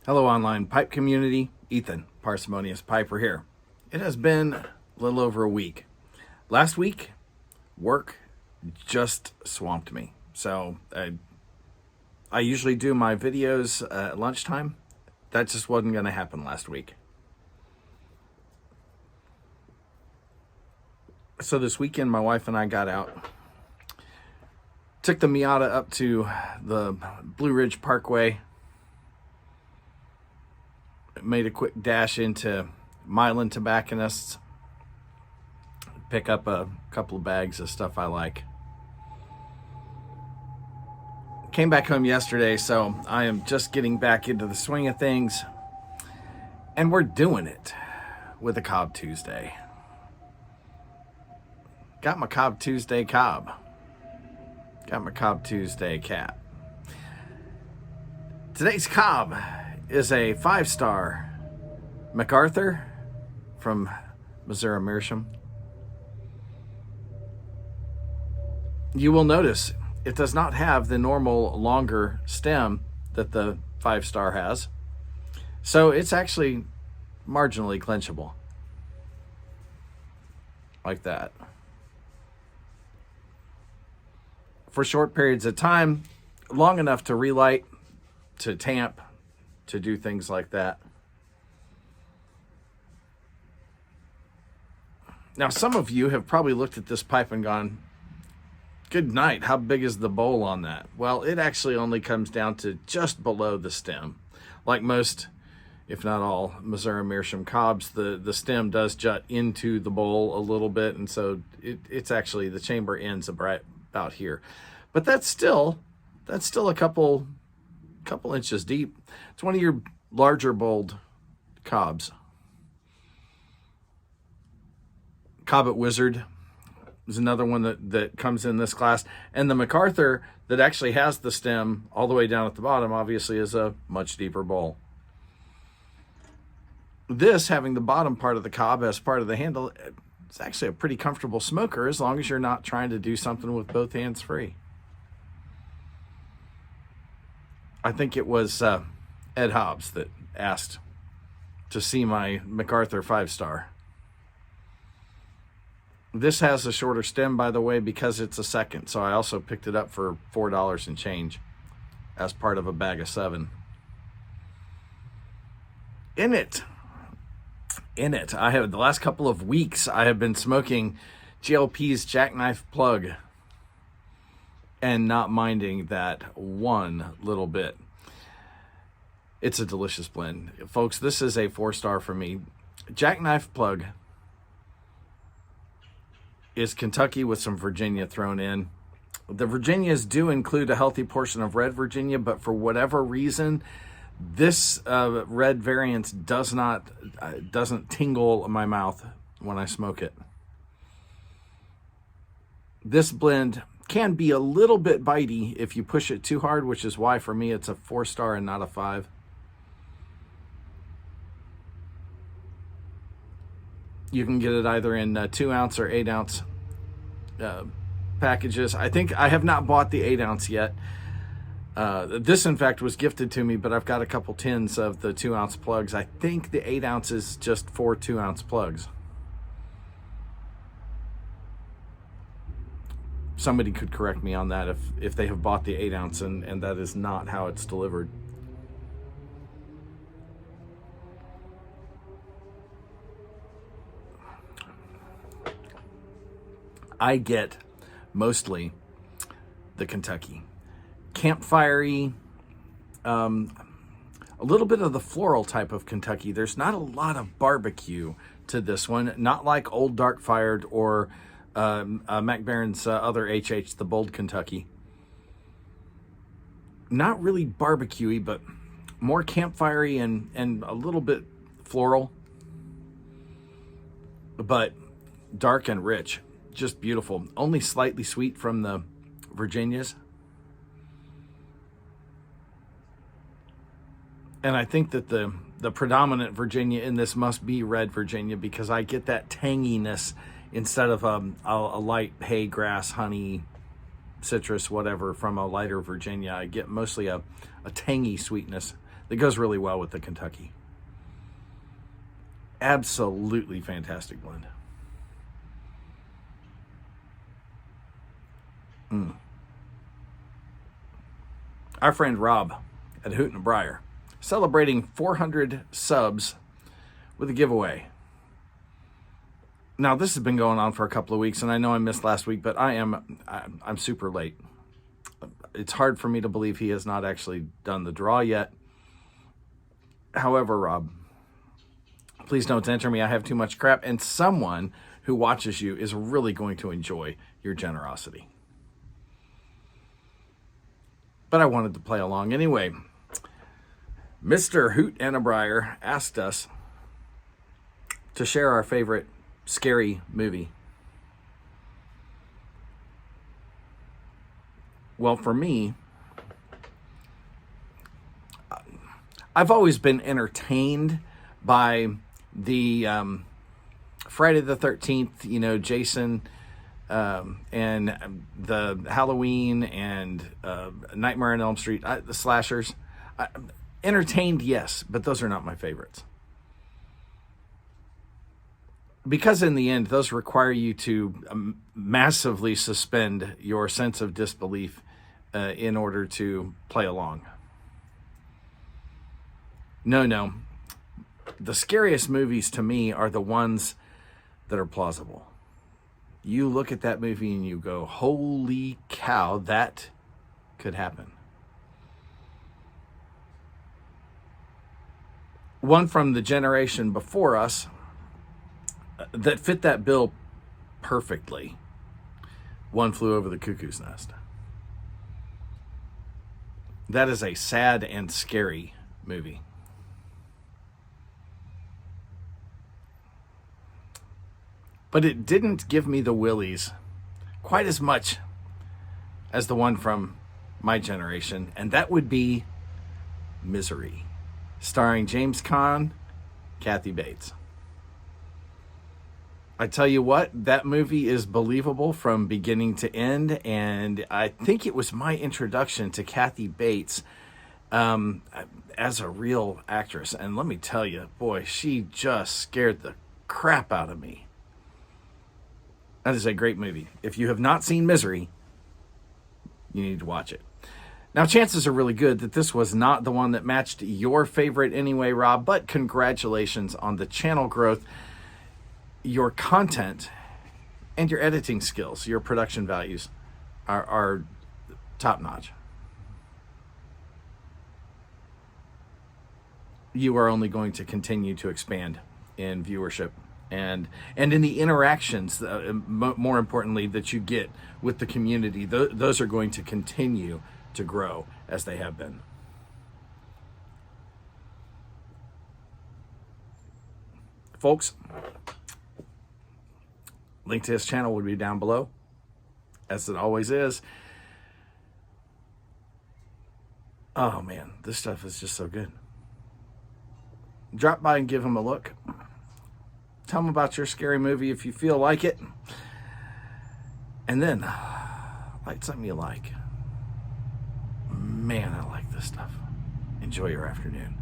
Hello, online pipe community. Ethan, Parsimonious Piper here. It has been a little over a week. Last week, work just swamped me. So I usually do my videos at lunchtime. That just wasn't going to happen last week. So this weekend, my wife and I got out. Took the Miata up to the Blue Ridge Parkway. Made a quick dash into Milan Tobacconists. Pick up a couple of bags of stuff I like. Came back home yesterday, so I am just getting back into the swing of things. And we're doing it with a Cobb Tuesday. Got my Cobb Tuesday Cobb. Got my Cobb Tuesday cap. Today's Cobb is a 5-star MacArthur from Missouri Meerschaum. You will notice it does not have the normal longer stem that the 5-star has. So it's actually marginally clinchable. Like that. For short periods of time, long enough to relight, to tamp, to do things like that. Now, some of you have probably looked at this pipe and gone, good night, how big is the bowl on that? Well, it actually only comes down to just below the stem. Like most, if not all, Missouri Meerschaum Cobbs, the stem does jut into the bowl a little bit, and so it's actually, the chamber ends about here. But that's still a couple inches deep. It's one of your larger bowled Cobbs. Cobbett Wizard is another one that comes in this class. And the MacArthur that actually has the stem all the way down at the bottom obviously is a much deeper bowl. This, having the bottom part of the Cobb as part of the handle, it's actually a pretty comfortable smoker as long as you're not trying to do something with both hands free. I think it was Ed Hobbs that asked to see my MacArthur 5-star. This has a shorter stem, by the way, because it's a second. So I also picked it up for $4 and change as part of a bag of 7. In it, I have, the last couple of weeks, I have been smoking GLP's JackKnife plug and not minding that one little bit. It's a delicious blend. Folks, this is a 4-star for me. JackKnife plug is Kentucky with some Virginia thrown in. The Virginias do include a healthy portion of red Virginia, but for whatever reason, this red variant doesn't tingle in my mouth when I smoke it. This blend can be a little bit bitey if you push it too hard, which is why for me it's a 4-star and not a 5. You can get it either in 2-ounce or 8-ounce packages. I think I have not bought the 8-ounce yet. This, in fact, was gifted to me, but I've got a couple tins of the 2-ounce plugs. I think the 8-ounce is just 4 2-ounce plugs. Somebody could correct me on that if they have bought the 8-ounce and that is not how it's delivered. I get mostly the Kentucky. Campfire-y, a little bit of the floral type of Kentucky. There's not a lot of barbecue to this one, not like Old Dark Fired or Mac Baron's other HH, the Bold Kentucky. Not really barbecue-y, but more campfire-y and a little bit floral, but dark and rich. Just beautiful. Only slightly sweet from the Virginias. And I think that the predominant Virginia in this must be red Virginia, because I get that tanginess instead of a light hay, grass, honey, citrus, whatever, from a lighter Virginia. I get mostly a tangy sweetness that goes really well with the Kentucky. Absolutely fantastic blend. Our friend Rob at Hoot And A Briar, celebrating 400 subs with a giveaway. Now, this has been going on for a couple of weeks, and I know I missed last week, but I'm super late. It's hard for me to believe he has not actually done the draw yet. However, Rob, please don't enter me. I have too much crap, and someone who watches you is really going to enjoy your generosity. But I wanted to play along anyway. Mr. Hoot And A Briar asked us to share our favorite scary movie. Well, for me, I've always been entertained by the Friday the 13th, Jason and the Halloween and Nightmare on Elm Street, the slashers. Entertained, yes, but those are not my favorites. Because in the end, those require you to massively suspend your sense of disbelief in order to play along. No. The scariest movies to me are the ones that are plausible. You look at that movie and you go, holy cow, that could happen. One from the generation before us that fit that bill perfectly. One Flew Over the Cuckoo's Nest. That is a sad and scary movie. But it didn't give me the willies quite as much as the one from my generation, and that would be Misery, starring James Caan, Kathy Bates. I tell you what, that movie is believable from beginning to end, and I think it was my introduction to Kathy Bates as a real actress. And let me tell you, boy, she just scared the crap out of me. That is a great movie. If you have not seen Misery, you need to watch it. Now, chances are really good that this was not the one that matched your favorite anyway, Rob, but congratulations on the channel growth, your content, and your editing skills. Your production values are top-notch. You are only going to continue to expand in viewership and in the interactions, more importantly, that you get with the community. Those are going to continue to grow as they have been. Folks, link to his channel would be down below, as it always is. Oh man, this stuff is just so good. Drop by and give him a look. Tell him about your scary movie if you feel like it. And then, like something you like. Man, I like this stuff. Enjoy your afternoon.